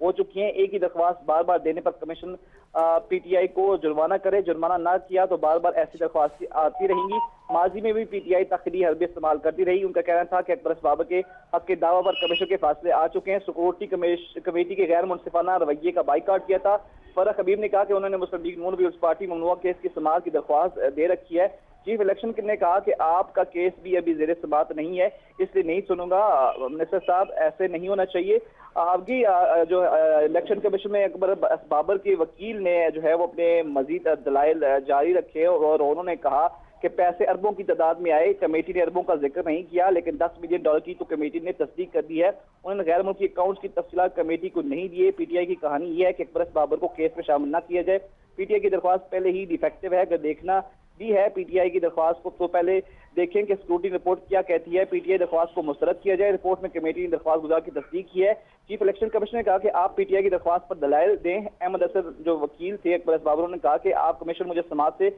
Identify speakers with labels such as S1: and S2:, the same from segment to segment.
S1: ہو چکی ہیں. ایک ہی درخواست بار بار دینے پر کمیشن پی ٹی آئی کو جرمانہ کرے. جرمانہ نہ کیا تو بار بار ایسی درخواستیں آتی رہیں گی. ماضی میں بھی پی ٹی آئی تخلیقی حربے استعمال کرتی رہی. ان کا کہنا تھا کہ اکبر بابر کے حق کے دعویٰ پر کمیشن کے فیصلے آ چکے ہیں. سیکورٹی کمیٹی کے غیر منصفانہ رویے کا بائیکاٹ کیا تھا. فرح حبیب نے کہا کہ انہوں نے مسلم لیگ نون پیپلز پارٹی ممنوعہ کیس کی سماعت کی درخواست دے رکھی ہے. چیف الیکشن نے کہا کہ آپ کا کیس بھی ابھی زیر سماعت نہیں ہے, اس لیے نہیں سنوں گا. منسٹر صاحب ایسے نہیں ہونا چاہیے. آپ کی جو الیکشن کمیشن میں اکبر بابر کے وکیل نے جو ہے وہ اپنے مزید دلائل جاری رکھے اور انہوں نے کہا کہ پیسے اربوں کی تعداد میں آئے. کمیٹی نے اربوں کا ذکر نہیں کیا, لیکن $10 ملین کی تو کمیٹی نے تصدیق کر دی ہے. انہوں نے غیر ملکی اکاؤنٹس کی تفصیلات کمیٹی کو نہیں دیے. پی ٹی آئی کی کہانی یہ ہے کہ اکبر بابر کو کیس میں شامل نہ کیا جائے. پی ٹی آئی کی درخواست پہلے ہی ڈیفیکٹو ہے. اگر دیکھنا بھی ہے پی ٹی آئی کی درخواست کو تو پہلے دیکھیں کہ سکروٹی رپورٹ کیا کہتی ہے. پی ٹی آئی درخواست کو مسترد کیا جائے. رپورٹ میں کمیٹی نے درخواست گزار کی تصدیق کی ہے. چیف الیکشن کمیشن نے کہا کہ آپ پی ٹی آئی کی درخواست پر دلائل دیں. احمد اسد جو وکیل تھے اکبر بابر نے کہا کہ آپ کمیشن مجھے سماعت سے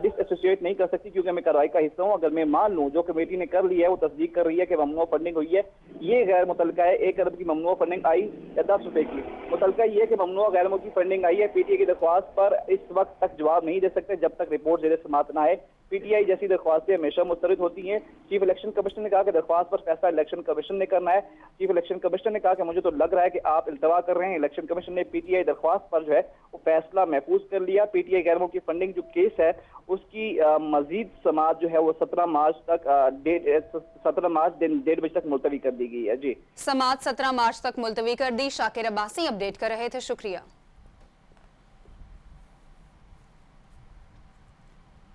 S1: ڈس ایسوسیٹ نہیں کر سکتی کیونکہ میں کارروائی کا حصہ ہوں. اگر میں مان لوں جو کمیٹی نے کر لی ہے وہ تصدیق کر رہی ہے کہ ممنوع فنڈنگ ہوئی ہے, یہ غیر متعلقہ ہے. 1 ارب کی ممنوع فنڈنگ آئی یا 10 روپے کی. متعلقہ یہ ہے کہ ممنوع غیر ملکی فنڈنگ آئی ہے. پی ٹی آئی کی درخواست پر اس وقت تک جواب نہیں دے سکتے جب تک رپورٹ زیر سماعت نہ آئے. پی ٹی آئی جیسی درخواستیں ہمیشہ مسترد ہوتی ہیں. چیف الیکشن کمیشن نے کہا کہ درخواست پر فیصلہ الیکشن کمیشن نے کرنا ہے. چیف الیکشن کمیشن نے کہا کہ مجھے تو لگ رہا ہے کہ آپ التوا کر رہے ہیں. الیکشن کمیشن نے پی ٹی آئی درخواست پر جو ہے وہ فیصلہ محفوظ کر لیا. پی ٹی آئی غیر ملکی فنڈنگ جو کیس ہے اس کی مزید سماعت جو ہے وہ 17 مارچ دن 1:30 بجے تک ملتوی کر دی گئی ہے. جی
S2: سماعت 17 مارچ تک ملتوی کر دی. شاکر عباسی اپڈیٹ کر رہے تھے, شکریہ.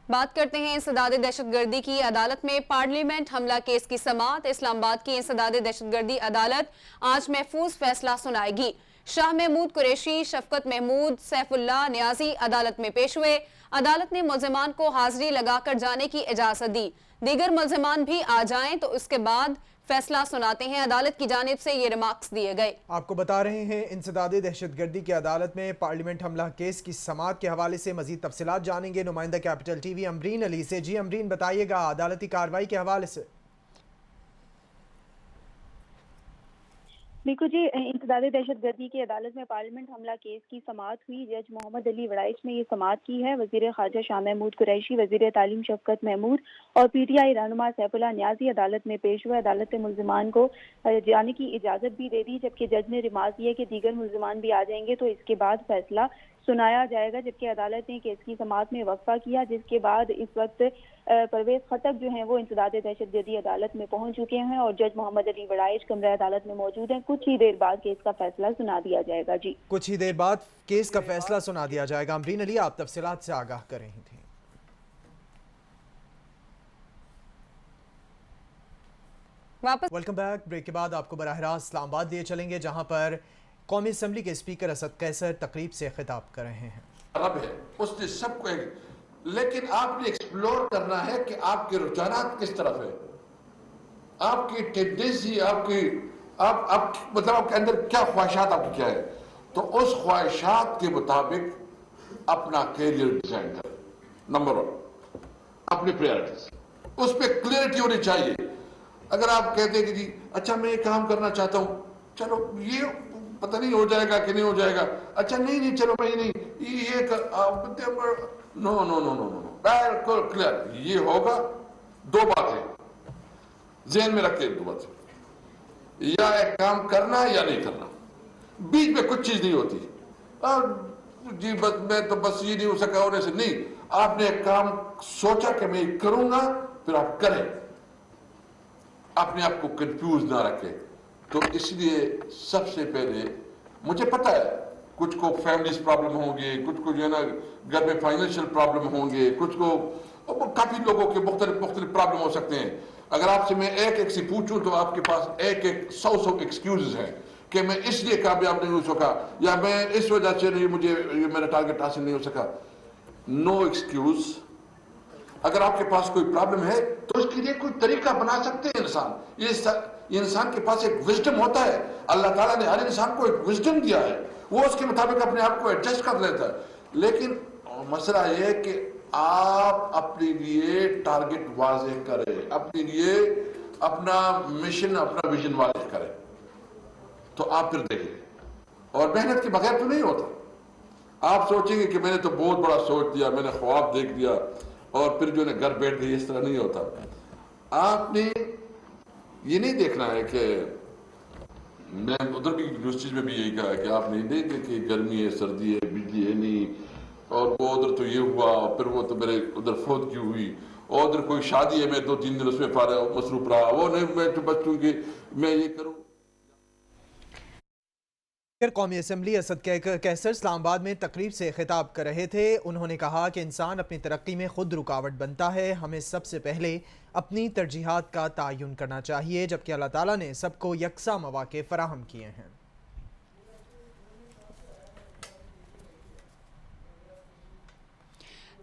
S2: بات کرتے ہیں انسداد دہشت گردی کی. عدالت میں پارلیمنٹ حملہ کیس کی سماعت. اسلام آباد کی انسداد دہشت گردی عدالت آج محفوظ فیصلہ سنائے گی. شاہ محمود قریشی, شفقت محمود, سیف اللہ نیازی عدالت میں پیش ہوئے. عدالت نے ملزمان کو حاضری لگا کر جانے کی اجازت دی. دیگر ملزمان بھی آ جائیں تو اس کے بعد فیصلہ سناتے ہیں. عدالت کی جانب سے یہ ریمارکس دیے گئے.
S3: آپ کو بتا رہے ہیں انسداد دہشت گردی کی عدالت میں پارلیمنٹ حملہ کیس کی سماعت کے حوالے سے مزید تفصیلات جانیں گے نمائندہ کیپٹل ٹی وی امرین علی سے. جی امرین, بتائیے گا عدالتی کارروائی کے حوالے سے.
S4: بالکل جی, انسداد دہشت گردی کی عدالت میں پارلیمنٹ حملہ کیس کی سماعت ہوئی. جج محمد علی وڑائچ نے یہ سماعت کی ہے. وزیر خارجہ شاہ محمود قریشی, وزیر تعلیم شفقت محمود اور پی ٹی آئی رہنما سیف اللہ نیازی عدالت میں پیش ہوئے. عدالت نے ملزمان کو جانے کی اجازت بھی دے دی, جبکہ جج نے ریمارک دیا کہ دیگر ملزمان بھی آ جائیں گے تو اس کے بعد فیصلہ سنایا جائے گا. جبکہ عدالت نے کیس کی سماعت میں وقفہ کیا, جس کے بعد اس وقت پرویز خٹک جو ہیں وہ انسداد دہشت گردی عدالت میں پہنچ چکے ہیں اور جج محمد علی وڑائچ کمرہ عدالت میں موجود ہیں. کچھ ہی دیر بعد کیس کا فیصلہ سنا دیا جائے گا. جی
S3: کچھ ہی دیر بعد کیس کا فیصلہ سنا دیا جائے گا. امرین علی, آپ تفصیلات سے آگاہ کر رہی تھیں. Welcome back. بریک کے بعد آپ کو براہ راست اسلام آباد لیے چلیں گے جہاں پر قومی اسمبلی کے اسپیکر اسد قیصر تقریب سے خطاب کر رہے ہیں.
S5: عرب ہے, اس نے سب کو لیکن آپ نے ایکسپلور کرنا ہے کہ آپ کے رجحانات کس طرف ہے, آپ کی ٹینڈنسی, آپ مطلب آپ کے اندر کیا خواہشات آپ کی کیا ہے, تو اس خواہشات کے مطابق اپنا کیریئر ڈیزائن کر. نمبر 1, اپنی پریارٹیز, اس پہ کلیئرٹی ہونی چاہیے. اگر آپ کہتے ہیں کہ جی اچھا میں یہ کام کرنا چاہتا ہوں, چلو یہ پتہ نہیں ہو جائے گا کہ نہیں ہو جائے گا, اچھا نہیں چلو میں نہیں نو بالکل کلیئر, یہ ہوگا. 2 باتیں ذہن میں رکھتے ہیں, 2 باتیں, یا ایک کام کرنا یا نہیں کرنا, بیچ میں کچھ چیز نہیں ہوتی. جی بس میں تو بس یہ نہیں ہو سکا ہونے سے نہیں, آپ نے ایک کام سوچا کہ میں کروں گا, پھر آپ کریں, اپنے آپ کو کنفیوز نہ رکھیں. تو اس لیے سب سے پہلے مجھے پتا ہے کچھ کو فیملیز پرابلم ہوں گے, کچھ کو جو ہے نا گھر میں فائنینشیل پرابلم ہوں گے, کچھ کو کافی لوگوں کے مختلف پرابلم ہو سکتے ہیں. اگر آپ سے میں ایک سے پوچھوں تو آپ کے پاس 100 ایکسکیوزز ہیں کہ میں اس لیے کامیاب نہیں ہو سکا, یا میں اس وجہ سے نہیں, مجھے میرا ٹارگٹ حاصل نہیں ہو سکا. No excuse. اگر آپ کے پاس کوئی پرابلم ہے تو اس کے لیے کوئی طریقہ بنا سکتے ہیں انسان. یہ انسان کے پاس ایک وزڈم ہوتا ہے, اللہ تعالیٰ نے ہر انسان کو ایک وزڈم دیا ہے, وہ اس کے مطابق اپنے آپ کو ایڈجسٹ کر لیتا ہے. لیکن مسئلہ یہ ہے کہ آپ اپنے لیے ٹارگٹ واضح کریں, اپنے لیے اپنا مشن, اپنا ویژن واضح کریں, تو آپ پھر دیکھیں اور محنت کے بغیر تو نہیں ہوتا. آپ سوچیں گے کہ میں نے تو بہت بڑا سوچ دیا, میں نے خواب دیکھ دیا اور پھر جو ہے گھر بیٹھ گئی, اس طرح نہیں ہوتا. آپ نے یہ نہیں دیکھنا ہے کہ میں ادھر بھی یونیورسٹیز میں بھی یہی کہا ہے کہ آپ نہیں دیکھیں کہ گرمی ہے, سردی ہے, بجلی ہے نہیں, اور وہ ادھر تو یہ ہوا, پھر وہ تو میرے ادھر فوت کیوں ہوئی, اور ادھر کوئی شادی ہے میں 2-3 دن اس میں مصروف رہا, وہ نہیں میں تو بچوں کہ میں یہ کروں.
S3: قومی اسمبلی اسد کیسر اسلام آباد میں تقریب سے خطاب کر رہے تھے. انہوں نے کہا کہ انسان اپنی ترقی میں خود رکاوٹ بنتا ہے, ہمیں سب سے پہلے اپنی ترجیحات کا تعین کرنا چاہیے, جبکہ اللہ تعالیٰ نے سب کو یکساں مواقع فراہم کیے ہیں.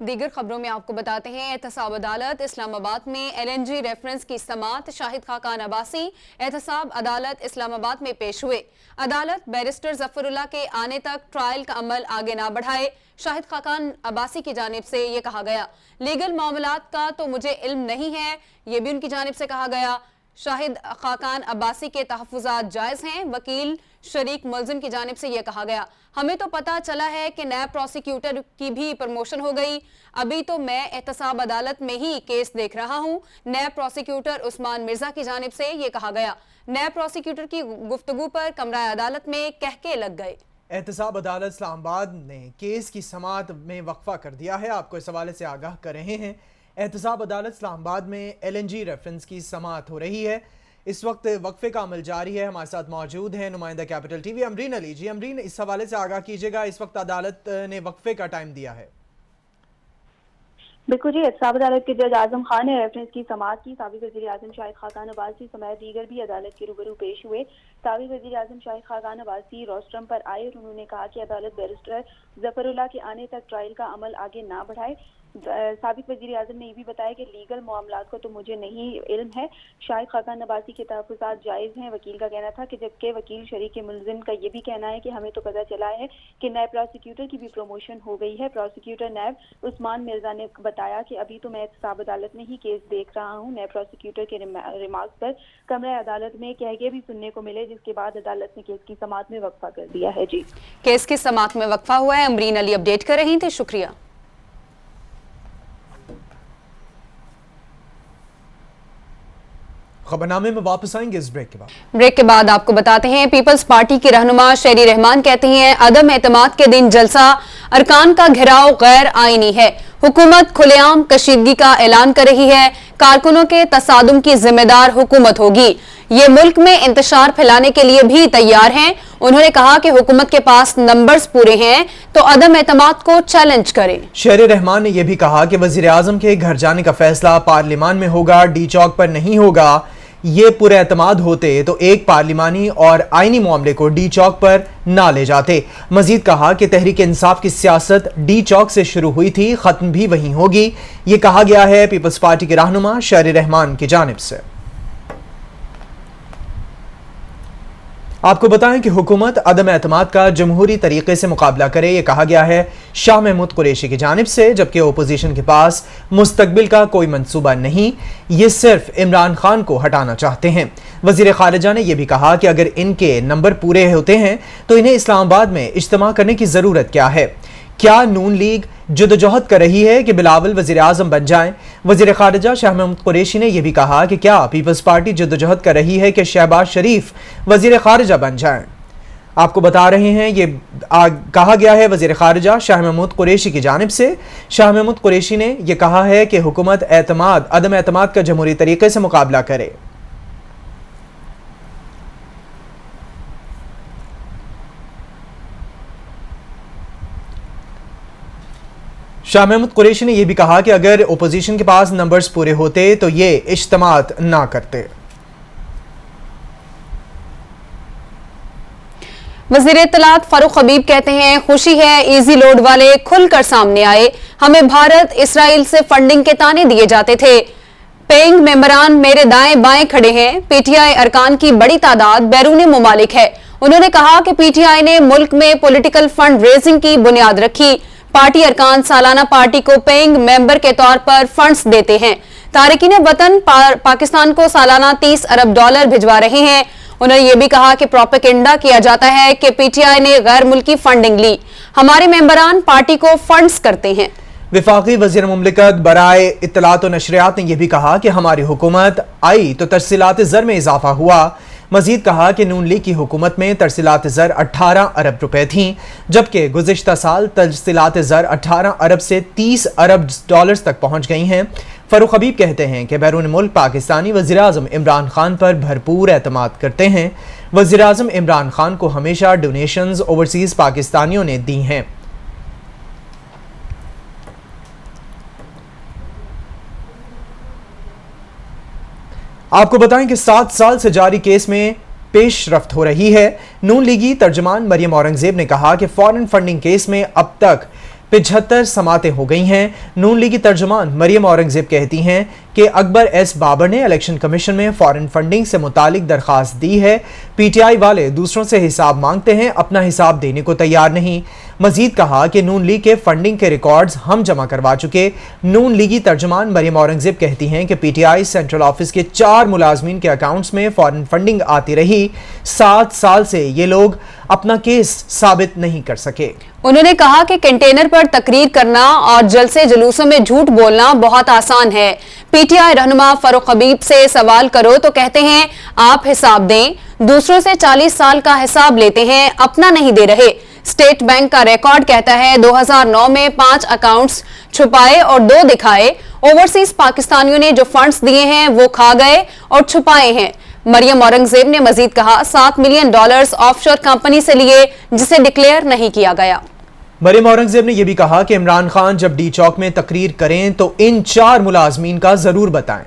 S2: دیگر خبروں میں آپ کو بتاتے ہیں احتساب عدالت اسلام آباد میں LNG ریفرنس کی سماعت. شاہد خاقان عباسی احتساب عدالت اسلام آباد میں پیش ہوئے. عدالت بیرسٹر ظفر اللہ کے آنے تک ٹرائل کا عمل آگے نہ بڑھائے. شاہد خاقان عباسی کی جانب سے یہ کہا گیا. لیگل معاملات کا تو مجھے علم نہیں ہے, یہ بھی ان کی جانب سے کہا گیا. شاہد خاقان عباسی کے تحفظات جائز ہیں. وکیل شریک ملزم کی جانب سے یہ کہا گیا, ہمیں تو پتہ چلا ہے کہ نیب پروسیکیوٹر کی بھی پروموشن ہو گئی, ابھی تو میں احتساب عدالت میں ہی کیس دیکھ رہا ہوں. نیب پروسیکیوٹر عثمان مرزا کی جانب سے یہ کہا گیا. نیب پروسیکیوٹر کی گفتگو پر کمرہ عدالت میں کہکے لگ گئے.
S3: احتساب عدالت اسلام آباد نے کیس کی سماعت میں وقفہ کر دیا ہے. آپ کو اس حوالے سے آگاہ کر رہے ہیں. احتساب عدالت اسلام آباد میں LNG ریفرنس کی سماعت ہو رہی ہے. اس وقت وقفے کا عمل جاری ہے. ہمارے ساتھ موجود ہیں نمائندہ کیپٹل ٹی وی امرین علی. جی امرین, اس حوالے سے آگاہ کیجیے گا, اس وقت عدالت نے وقفے کا ٹائم دیا ہے.
S4: بالکل جی, احتساب عدالت کے جج اعظم خان نے ریفرنس کی سماعت کی. سابق وزیر اعظم شاہد خاقان عباسی سمیت دیگر بھی عدالت کے روبرو پیش ہوئے. سابق وزیر اعظم شاہد خاقان عباسی روسٹرم پر آئے اور انہوں نے کہا کہ عدالت بیرسٹر ظفر اللہ کے آنے تک ٹرائل کا عمل آگے نہ بڑھائے. سابق وزیر اعظم نے یہ بھی بتایا کہ لیگل معاملات کو تو مجھے نہیں علم ہے. شاہد خاقان عباسی کے تحفظات جائز ہیں, وکیل کا کہنا تھا, کہ جبکہ وکیل شریک ملزم کا یہ بھی کہنا ہے کہ ہمیں تو پتہ چلا ہے کہ نیب پروسیکیوٹر کی بھی پروموشن ہو گئی ہے. پروسیکیوٹر نیب عثمان مرزا نے بتایا کہ ابھی تو میں احتساب عدالت میں ہی کیس دیکھ رہا ہوں. نیب پروسیکیوٹر کے ریمارکس پر کمرہ عدالت میں کہکے بھی سننے کو ملے, جس کے بعد عدالت نے کیس کی سماعت میں وقفہ کر دیا ہے. جی,
S2: کیس کی سماعت میں وقفہ ہوا ہے. امرین علی اپڈیٹ کر رہی تھی, شکریہ.
S3: خبرنامے میں واپس آئیں گے اس
S2: بریک کے بعد آپ کو بتاتے ہیں پیپلز پارٹی کی رہنما شہری رحمان کہتی ہیں عدم اعتماد کے دن جلسہ ارکان کا گھراؤ غیر آئینی ہے. حکومت کھلے عام کشیدگی کا اعلان کر رہی ہے. کارکنوں کے تصادم کی ذمہ دار حکومت ہوگی. یہ ملک میں انتشار پھیلانے کے لیے بھی تیار ہیں. انہوں نے کہا کہ حکومت کے پاس نمبرز پورے ہیں تو عدم اعتماد کو چیلنج کریں.
S3: شہری رحمان نے یہ بھی کہا کہ وزیر اعظم کے گھر جانے کا فیصلہ پارلیمان میں ہوگا, ڈی چوک پر نہیں ہوگا. یہ پورے اعتماد ہوتے تو ایک پارلیمانی اور آئینی معاملے کو ڈی چوک پر نہ لے جاتے. مزید کہا کہ تحریک انصاف کی سیاست ڈی چوک سے شروع ہوئی تھی, ختم بھی وہیں ہوگی. یہ کہا گیا ہے پیپلز پارٹی کے رہنما شہری رحمان کی جانب سے. آپ کو بتائیں کہ حکومت عدم اعتماد کا جمہوری طریقے سے مقابلہ کرے, یہ کہا گیا ہے شاہ محمود قریشی کی جانب سے, جبکہ اپوزیشن کے پاس مستقبل کا کوئی منصوبہ نہیں, یہ صرف عمران خان کو ہٹانا چاہتے ہیں. وزیر خارجہ نے یہ بھی کہا کہ اگر ان کے نمبر پورے ہوتے ہیں تو انہیں اسلام آباد میں اجتماع کرنے کی ضرورت کیا ہے. کیا نون لیگ جدوجہد کر رہی ہے کہ بلاول وزیر اعظم بن جائیں؟ وزیر خارجہ شاہ محمود قریشی نے یہ بھی کہا کہ کیا پیپلز پارٹی جدوجہد کر رہی ہے کہ شہباز شریف وزیر خارجہ بن جائیں؟ آپ کو بتا رہے ہیں یہ کہا گیا ہے وزیر خارجہ شاہ محمود قریشی کی جانب سے. شاہ محمود قریشی نے یہ کہا ہے کہ حکومت عدم اعتماد کا جمہوری طریقے سے مقابلہ کرے. شاہ محمود قریشی نے یہ بھی کہا کہ اگر اپوزیشن کے پاس نمبرز پورے ہوتے تو یہ اجتماعات نہ کرتے.
S2: وزیر اطلاعات فاروق حبیب کہتے ہیں خوشی ہے ایزی لوڈ والے کھل کر سامنے آئے. ہمیں بھارت اسرائیل سے فنڈنگ کے تانے دیے جاتے تھے. پیئنگ ممبران میرے دائیں بائیں کھڑے ہیں. پی ٹی آئی ارکان کی بڑی تعداد بیرون ممالک ہے. انہوں نے کہا کہ پی ٹی آئی نے ملک میں پولیٹیکل فنڈ ریزنگ کی بنیاد رکھی. پارٹی ارکان سالانہ پارٹی کو پیئنگ ممبر کے طور پر فنڈز دیتے ہیں. تارکین وطن پاکستان کو سالانہ $30 ارب بھجوا رہے ہیں۔ انہوں نے یہ بھی کہا کہ پروپیگنڈا کیا جاتا ہے کہ پی ٹی آئی نے غیر ملکی فنڈنگ لی، ہمارے ممبران پارٹی کو فنڈز کرتے ہیں۔
S3: وفاقی وزیر مملکت برائے اطلاعات و نشریات نے یہ بھی کہا کہ ہماری حکومت آئی تو ترسیلات زر میں اضافہ ہوا۔ مزید کہا کہ نون لیگ کی حکومت میں ترسیلات زر 18 ارب روپے تھیں، جبکہ گزشتہ سال ترسیلات زر 18 ارب سے $30 ارب تک پہنچ گئی ہیں۔ فاروق حبیب کہتے ہیں کہ بیرون ملک پاکستانی وزیراعظم عمران خان پر بھرپور اعتماد کرتے ہیں۔ وزیراعظم عمران خان کو ہمیشہ ڈونیشنز اوورسیز پاکستانیوں نے دی ہیں۔ آپ کو بتائیں کہ 7 سال سے جاری کیس میں پیش رفت ہو رہی ہے۔ نون لیگی ترجمان مریم اورنگزیب نے کہا کہ فارن فنڈنگ کیس میں اب تک 75 سماعتیں ہو گئی ہیں۔ نون لیگی ترجمان مریم اورنگزیب کہتی ہیں کہ اکبر ایس بابر نے الیکشن کمیشن میں فارن فنڈنگ سے متعلق درخواست دی ہے۔ پی ٹی آئی والے دوسروں سے حساب مانگتے ہیں، اپنا حساب دینے کو تیار نہیں۔ مزید کہا کہ نون لیگ کے فنڈنگ کے ریکارڈز ہم جمع کروا چکے۔ نون لیگی ترجمان مریم اورنگزیب کہتی ہیں کہ P T I central office کے 4 ملازمین کے اکاؤنٹس میں فارن فنڈنگ آتی رہی۔ 7 سال سے یہ لوگ اپنا کیس ثابت نہیں کر سکے۔
S2: انہوں نے کہا کہ کنٹینر پر تقریر کرنا اور جلسے جلوسوں میں جھوٹ بولنا بہت آسان ہے۔ پی ٹی آئی رہنما فاروق حبیب سے سوال کرو تو کہتے ہیں آپ حساب دیں، دوسروں سے 40 سال کا حساب لیتے ہیں، اپنا نہیں دے رہے۔ اسٹیٹ بینک کا ریکارڈ کہتا ہے 2009 میں 5 اکاؤنٹس چھپائے اور 2 دکھائے۔ اوورسیز پاکستانیوں نے جو فنڈز دیے ہیں وہ کھا گئے اور چھپائے ہیں۔ مریم اورنگزیب نے مزید کہا $7 ملین آف شور کمپنی سے لیے جسے ڈکلیئر نہیں کیا گیا۔
S3: مریم اورنگزیب نے یہ بھی کہا کہ عمران خان جب ڈی چوک میں تقریر کریں تو ان 4 ملازمین کا ضرور بتائیں۔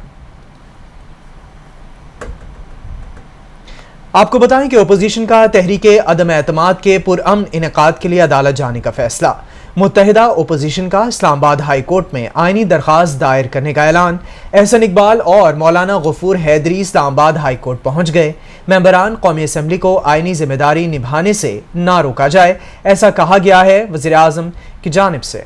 S3: آپ کو بتائیں کہ اپوزیشن کا تحریک عدم اعتماد کے پرامن انعقاد کے لیے عدالت جانے کا فیصلہ۔ متحدہ اپوزیشن کا اسلام آباد ہائی کورٹ میں آئینی درخواست دائر کرنے کا اعلان۔ احسن اقبال اور مولانا غفور حیدری اسلام آباد ہائی کورٹ پہنچ گئے۔ ممبران قومی اسمبلی کو آئینی ذمہ داری نبھانے سے نہ روکا جائے، ایسا کہا گیا ہے وزیر اعظم کی جانب سے۔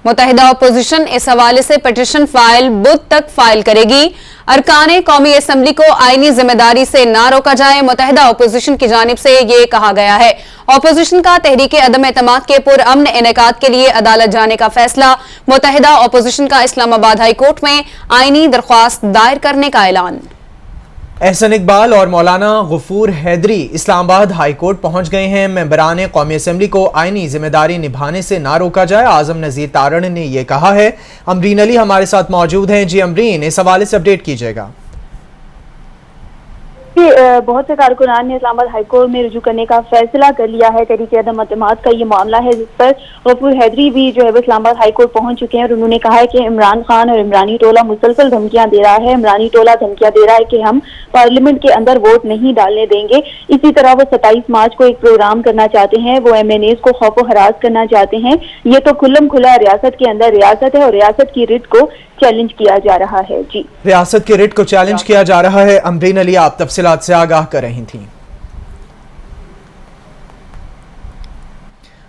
S2: متحدہ اپوزیشن اس حوالے سے پٹیشن فائل بدھ تک فائل کرے گی۔ ارکان قومی اسمبلی کو آئینی ذمہ داری سے نہ روکا جائے، متحدہ اپوزیشن کی جانب سے یہ کہا گیا ہے۔ اپوزیشن کا تحریک عدم اعتماد کے پرامن انعقاد کے لیے عدالت جانے کا فیصلہ۔ متحدہ اپوزیشن کا اسلام آباد ہائی کورٹ میں آئینی درخواست دائر کرنے کا اعلان۔
S3: احسن اقبال اور مولانا غفور حیدری اسلام آباد ہائی کورٹ پہنچ گئے ہیں۔ ممبران قومی اسمبلی کو آئینی ذمہ داری نبھانے سے نہ روکا جائے، اعظم نذیر تارڑ نے یہ کہا ہے۔ امرین علی ہمارے ساتھ موجود ہیں۔ جی امرین، اس حوالے سے اپڈیٹ کیجیے گا۔
S4: بہت سے کارکنان نے اسلام آباد ہائی کورٹ میں رجوع کرنے کا فیصلہ کر لیا ہے۔ تحریک عدم اعتماد کا یہ معاملہ ہے جس پر غفور حیدری بھی جو ہے وہ اسلام آباد ہائی کورٹ پہنچ چکے ہیں اور انہوں نے کہا ہے کہ عمران خان اور عمرانی ٹولہ مسلسل دھمکیاں دے رہا ہے۔ عمرانی ٹولہ دھمکیاں دے رہا ہے کہ ہم پارلیمنٹ کے اندر ووٹ نہیں ڈالنے دیں گے۔ اسی طرح وہ 27 مارچ کو ایک پروگرام کرنا چاہتے ہیں، وہ ایم این ایز کو خوف و ہراس کرنا چاہتے ہیں۔ یہ تو کھلم کھلا ریاست کے اندر ریاست ہے اور ریاست کی ریٹ کو چیلنج کیا جا رہا ہے۔ جی،
S3: ریاست کے ریٹ کو چیلنج کیا جا رہا ہے۔ امرین علی آپ تفصیلات سے آگاہ کر رہی تھیں۔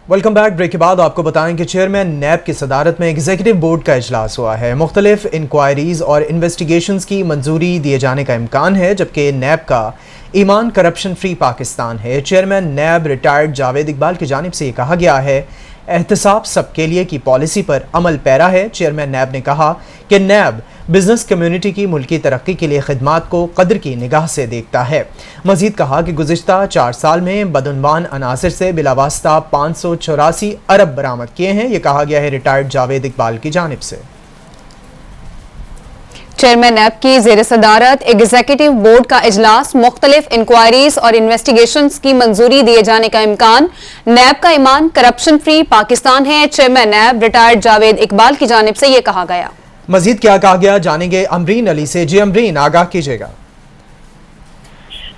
S3: Welcome back. بریک کے بعد آپ کو بتائیں کہ چیئرمین نیب کی صدارت میں ایگزیکٹو بورڈ کا اجلاس ہوا ہے۔ مختلف انکوائریز اور انویسٹیگیشنز کی منظوری دیے جانے کا امکان ہے، جبکہ نیب کا ایمان کرپشن فری پاکستان ہے۔ Chairman NAB retired Javed Iqbal کی جانب سے یہ کہا گیا ہے احتساب سب کے لیے کی پالیسی پر عمل پیرا ہے۔ چیئرمین نیب نے کہا کہ نیب بزنس کمیونٹی کی ملکی ترقی کے لیے خدمات کو قدر کی نگاہ سے دیکھتا ہے۔ مزید کہا کہ گزشتہ 4 سال میں بدعنوان عناصر سے بلا واسطہ 584 ارب برآمد کیے ہیں، یہ کہا گیا ہے ریٹائرڈ جاوید اقبال کی جانب سے۔
S2: چیئرمین نیب کی زیر صدارت ایگزیکٹو بورڈ کا اجلاس، مختلف انکوائریز اور انویسٹیگیشنز کی منظوری دیے جانے کا امکان۔ نیب کا ایمان کرپشن فری پاکستان ہے۔ Chairman NAB retired Javed Iqbal کی جانب سے یہ کہا گیا۔
S3: مزید کیا کہا گیا جانیں گے امرین علی سے۔ جی امرین، آگاہ کیجیے گا۔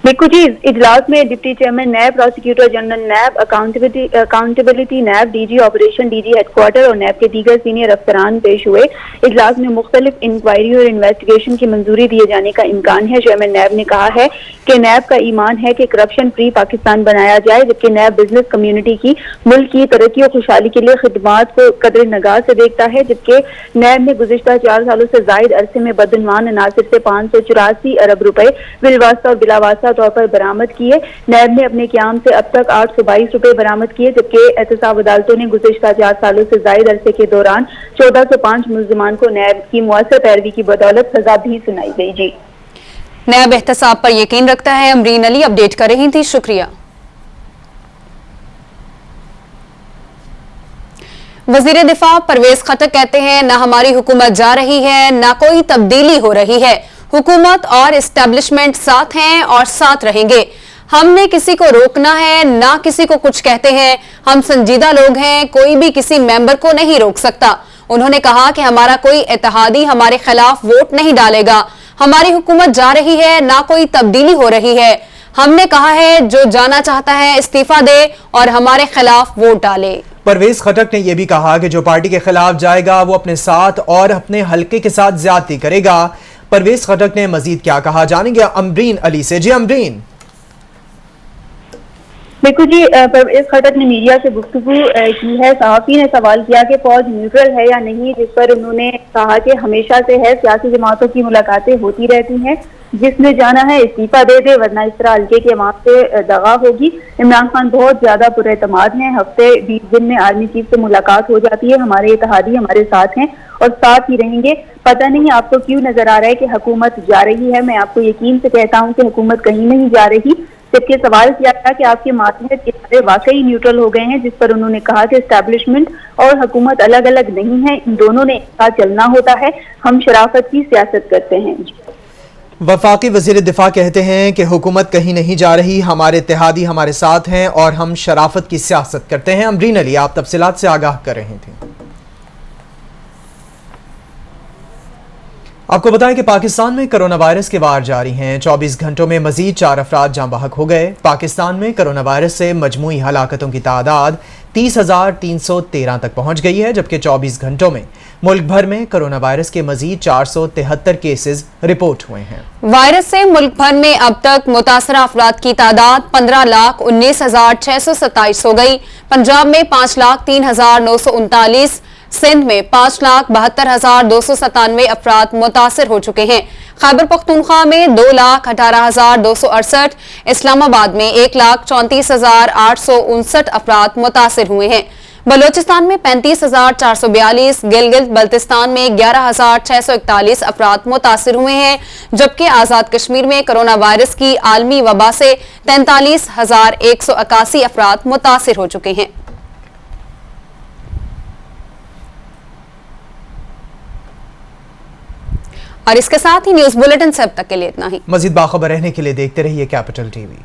S4: بالکل جی، اجلاس میں deputy chairman NAB, prosecutor general NAB, accountability NAB, D G operation, D G head quarter NAB کے دیگر سینئر افسران پیش ہوئے۔ اجلاس میں مختلف انکوائری اور انویسٹیگیشن کی منظوری دیے جانے کا امکان ہے۔ چیئرمین نیب نے کہا ہے کہ نیب کا ایمان ہے کہ کرپشن فری پاکستان بنایا جائے، جبکہ نیب بزنس کمیونٹی کی ملک کی ترقی اور خوشحالی کے لیے خدمات کو قدر نگاہ سے دیکھتا ہے، جبکہ نیب نے گزشتہ 4 سالوں سے زائد عرصے میں بدعنوان عناصر سے 584 ارب روپے بالواسطہ اور بلاواسطہ طور پر برآمد کیے۔ نیب نے اپنے قیام سے اب تک 822 روپے برآمد کیے، جبکہ احتساب عدالتوں نے گزشتہ 4 سالوں سے زائد عرصے کے دوران 1405 ملزمان کو نیب کی مؤثر پیروی کی بدولت سزا بھی سنائی گئی۔ جی،
S2: نیب احتساب پر یقین رکھتا ہے۔ امرین علی اپڈیٹ کر رہی تھی، شکریہ۔ وزیر دفاع پرویز خٹک کہتے ہیں نہ ہماری حکومت جا رہی ہے، نہ کوئی تبدیلی ہو رہی ہے، حکومت اور اسٹیبلشمنٹ ساتھ ہیں اور ساتھ رہیں گے۔ ہم نے کسی کو روکنا ہے، نہ کسی کو کچھ کہتے ہیں، ہم سنجیدہ لوگ ہیں، کوئی بھی کسی ممبر کو نہیں روک سکتا۔ انہوں نے کہا کہ ہمارا کوئی اتحادی ہمارے خلاف ووٹ نہیں ڈالے گا، ہماری حکومت جا رہی ہے، نہ کوئی تبدیلی ہو رہی ہے۔ ہم نے کہا ہے جو جانا چاہتا ہے استعفیٰ دے اور ہمارے خلاف ووٹ ڈالے۔
S3: پرویز خٹک نے یہ بھی کہا کہ جو پارٹی کے خلاف جائے گا وہ اپنے ساتھ اور اپنے حلقے کے ساتھ زیادتی کرے گا۔ پرویز خٹک نے مزید کیا کہا، جانیں گے امرین علی سے۔ جی امرین۔
S4: بالکل جی، پرویز خٹک نے میڈیا سے گفتگو کی ہے۔ صحافی نے سوال کیا کہ فوج نیوٹرل ہے یا نہیں، جس پر انہوں نے کہا کہ ہمیشہ سے ہے، سیاسی جماعتوں کی ملاقاتیں ہوتی رہتی ہیں، جس نے جانا ہے استعفیٰ دے دے، ورنہ اس طرح حلقے کے عوام سے دغا ہوگی۔ عمران خان بہت زیادہ پر اعتماد ہیں، ہفتے 20 دن میں آرمی چیف سے ملاقات ہو جاتی ہے، ہمارے اتحادی ہمارے ساتھ ہیں اور ساتھ ہی رہیں گے۔ پتہ نہیں آپ کو کیوں نظر آ رہا ہے کہ حکومت جا رہی ہے، میں آپ کو یقین سے کہتا ہوں کہ حکومت کہیں نہیں جا رہی۔ جبکہ سوال کیا تھا کہ آپ کے ماتحت ادارے واقعی نیوٹرل ہو گئے ہیں، جس پر انہوں نے کہا کہ اسٹیبلشمنٹ اور حکومت الگ الگ نہیں ہے، ان دونوں نے ایک ساتھ چلنا ہوتا ہے، ہم شرافت کی سیاست کرتے ہیں۔
S3: وفاقی وزیر دفاع کہتے ہیں کہ حکومت کہیں نہیں جا رہی، ہمارے اتحادی ہمارے ساتھ ہیں اور ہم شرافت کی سیاست کرتے ہیں۔ امرین علی، آپ تفصیلات سے آگاہ کر رہے تھے۔ آپ کو بتائیں کہ پاکستان میں کرونا وائرس کے وار جاری ہیں۔ 24 گھنٹوں میں مزید 4 افراد جاں بحق ہو گئے۔ پاکستان میں کرونا وائرس سے مجموعی ہلاکتوں کی تعداد 30,313 تک پہنچ گئی ہے، جبکہ 24 گھنٹوں میں ملک بھر میں کرونا وائرس کے مزید 473 کیسز رپورٹ ہوئے ہیں۔
S2: وائرس سے ملک بھر میں اب تک متاثرہ افراد کی تعداد 15,19,627 ہو گئی۔ پنجاب میں 5,03,939، سندھ میں 5,72,297 افراد متاثر ہو چکے ہیں۔ خیبر پختونخوا میں 2,18,268، اسلام آباد میں 1,34,859 افراد متاثر ہوئے ہیں۔ بلوچستان میں 35,442، گلگت بلتستان میں 11,641 افراد متاثر ہوئے ہیں، جبکہ آزاد کشمیر میں کرونا وائرس کی عالمی وبا سے 43,181 افراد متاثر ہو چکے ہیں۔ اور اس کے ساتھ ہی نیوز بلیٹن سے اب تک کے لیے اتنا ہی۔
S3: مزید باخبر رہنے کے لیے دیکھتے رہیے کیپٹل ٹی وی۔